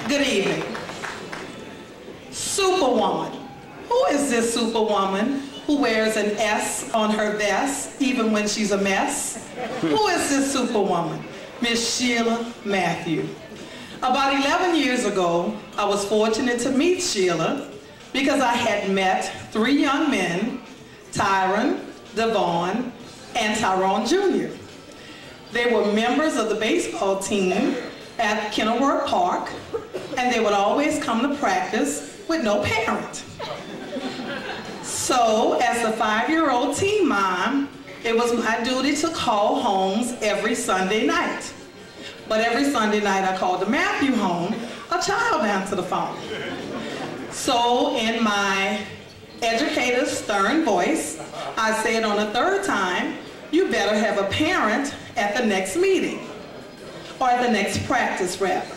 Good evening. Superwoman. Who is this superwoman who wears an S on her vest even when she's a mess? Who is this superwoman? Miss Sheila Matthew. About 11 years ago, I was fortunate to meet Sheila because I had met 3 young men, Tyron, Devon, and Tyrone Jr. They were members of the baseball team at Kenilworth Park, and they would always come to practice with no parent. So, as the 5-year-old teen mom, it was my duty to call homes every Sunday night. But every Sunday night I called the Matthew home, a child answered the phone. So, in my educator's stern voice, I said on the 3rd time, you better have a parent at the next meeting, or at the next practice rather.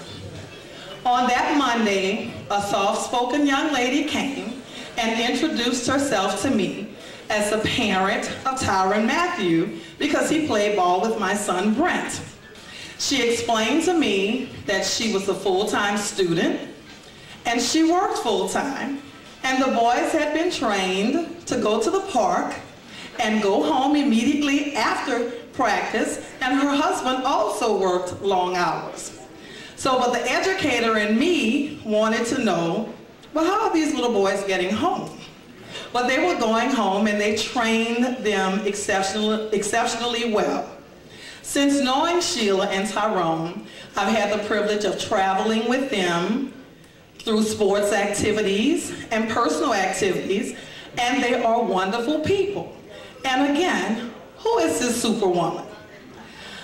On that Monday, a soft-spoken young lady came and introduced herself to me as the parent of Tyron Matthew because he played ball with my son Brent. She explained to me that she was a full-time student and she worked full-time, and the boys had been trained to go to the park and go home immediately after practice, and her husband also worked long hours. So, but the educator and me wanted to know, well, how are these little boys getting home? But they were going home and they trained them exceptionally well. Since knowing Sheila and Tyrone, I've had the privilege of traveling with them through sports activities and personal activities, and they are wonderful people. And again, who is this superwoman?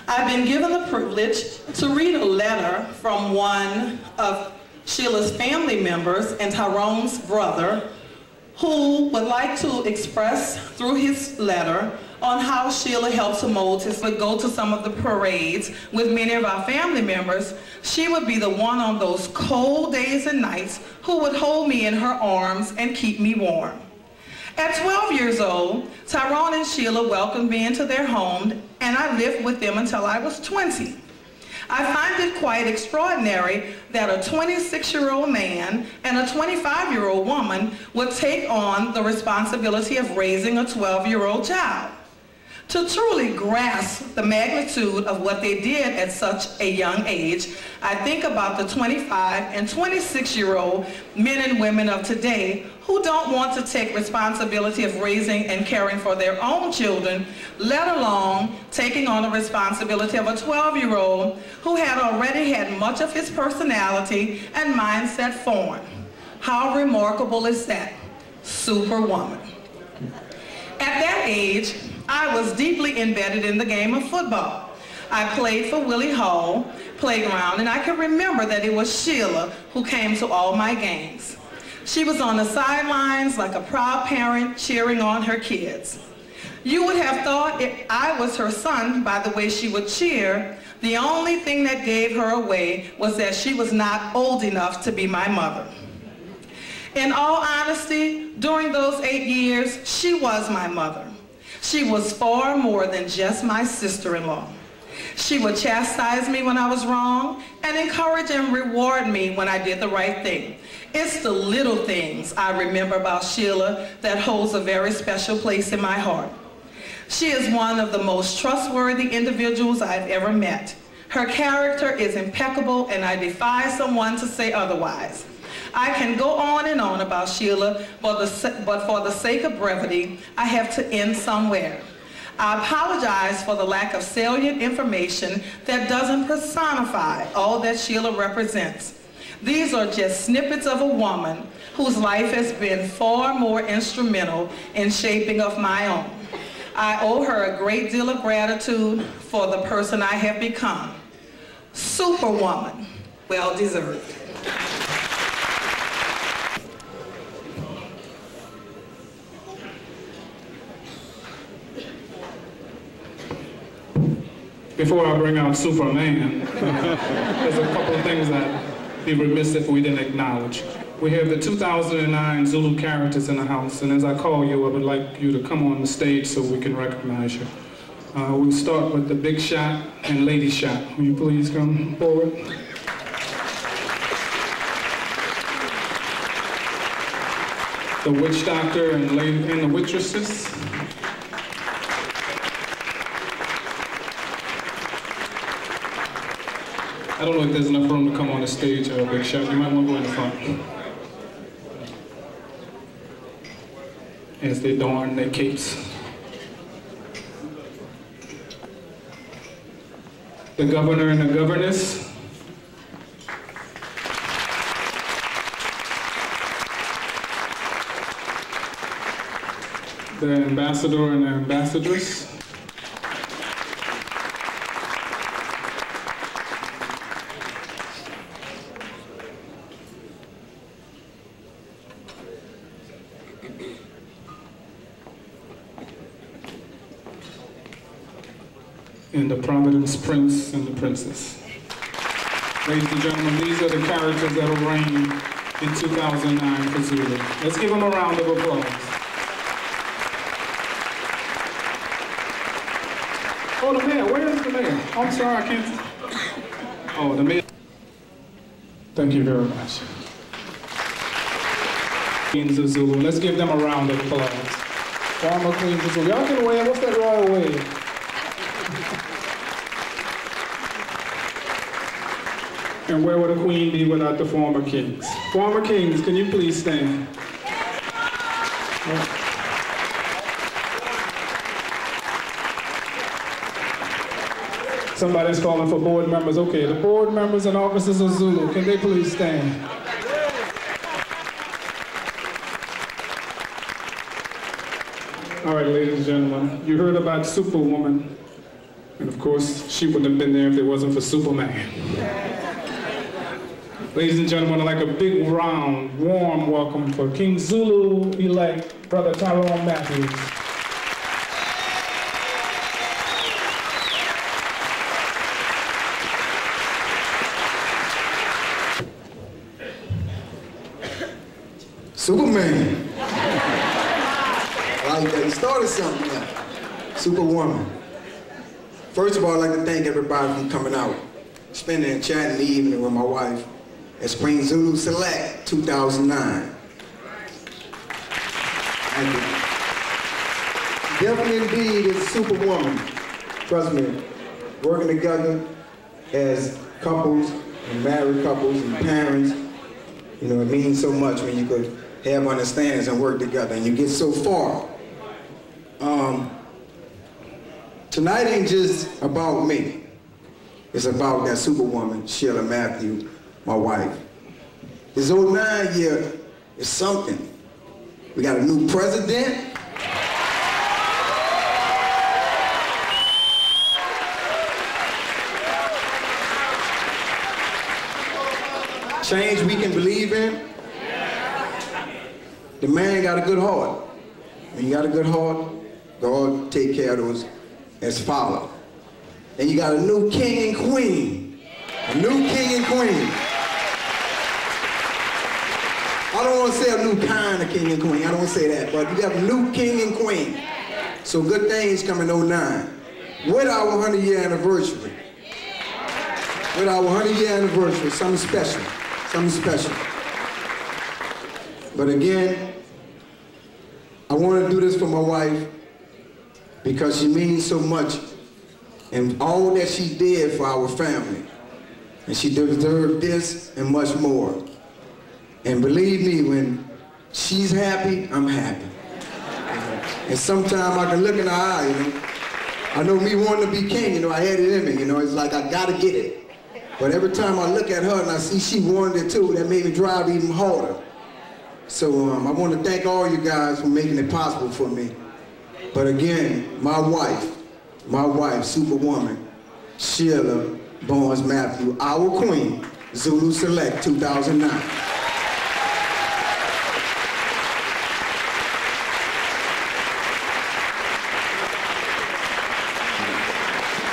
I've been given the privilege to read a letter from one of Sheila's family members and Tyrone's brother, who would like to express through his letter on how Sheila helped to mold his, would go to some of the parades with many of our family members. She would be the one on those cold days and nights who would hold me in her arms and keep me warm. At 12 years old, Tyrone and Sheila welcomed me into their home, and I lived with them until I was 20. I find it quite extraordinary that a 26-year-old man and a 25-year-old woman would take on the responsibility of raising a 12-year-old child. To truly grasp the magnitude of what they did at such a young age, I think about the 25 and 26-year-old men and women of today who don't want to take responsibility of raising and caring for their own children, let alone taking on the responsibility of a 12-year-old who had already had much of his personality and mindset formed. How remarkable is that? Superwoman. At that age, I was deeply embedded in the game of football. I played for Willie Hall Playground, and I can remember that it was Sheila who came to all my games. She was on the sidelines like a proud parent cheering on her kids. You would have thought I was her son by the way she would cheer. The only thing that gave her away was that she was not old enough to be my mother. In all honesty, during those 8 years, she was my mother. She was far more than just my sister-in-law. She would chastise me when I was wrong and encourage and reward me when I did the right thing. It's the little things I remember about Sheila that holds a very special place in my heart. She is one of the most trustworthy individuals I've ever met. Her character is impeccable, and I defy someone to say otherwise. I can go on and on about Sheila, but for the sake of brevity, I have to end somewhere. I apologize for the lack of salient information that doesn't personify all that Sheila represents. These are just snippets of a woman whose life has been far more instrumental in shaping of my own. I owe her a great deal of gratitude for the person I have become. Superwoman, well deserved. Before I bring out Superman, there's a couple of things I'd be remiss if we didn't acknowledge. We have the 2009 Zulu characters in the house, and as I call you, I would like you to come on the stage so we can recognize you. We'll start with the Big Shot and Lady Shot. Will you please come forward? the witch doctor and the witresses. I don't know if there's enough room to come on the stage, Big Shot. You might want to go in the front. As they don their capes. The governor and the governess. The ambassador and the ambassadress. And the Providence Prince and the Princess. Ladies and gentlemen, these are the characters that will reign in 2009 for Zulu. Let's give them a round of applause. Oh, the mayor, where is the mayor? Oh, I'm sorry, I can't. Oh, the mayor. Thank you very much. Queens of Zulu, let's give them a round of applause. Former Queens of Zulu. Y'all can wave, what's that royal wave? And where would a queen be without the former kings? Former kings, can you please stand? Somebody's calling for board members. Okay, the board members and officers of Zulu, can they please stand? All right, ladies and gentlemen, you heard about Superwoman. And of course, she wouldn't have been there if it wasn't for Superman. Ladies and gentlemen, I'd like a big round, warm welcome for King Zulu-elect, Brother Tyrone Matthews. Superman. I like that. He started something now. Superwoman. First of all, I'd like to thank everybody for coming out, spending an enchanted evening with my wife at Spring Zulu Select 2009. Thank you. Definitely indeed is Superwoman. Trust me, working together as couples and married couples and parents, you know, it means so much when you could have understandings and work together and you get so far. Tonight ain't just about me. It's about that Superwoman, Sheila Matthew, my wife. This 09 year is something. We got a new president. Change we can believe in. The man got a good heart. When you got a good heart, God take care of those as follow. And you got a new king and queen. A new king and queen. I don't want to say a new kind of king and queen. I don't want to say that, but you got a new king and queen. So good things coming 09. With our 100-year anniversary. With our 100-year anniversary, something special. Something special. But again, I want to do this for my wife because she means so much and all that she did for our family. And she deserved this and much more. And believe me, when she's happy, I'm happy. And sometimes I can look in her eye, you know. I know me wanting to be king, you know, I had it in me, you know, it's like I gotta get it. But every time I look at her and I see she wanted it too, that made me drive even harder. So I want to thank all you guys for making it possible for me. But again, my wife, Superwoman, Sheila Barnes Matthew, our queen, Zulu Select 2009.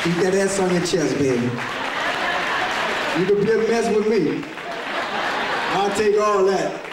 Keep that ass on your chest, baby. You can be a mess with me. I'll take all that.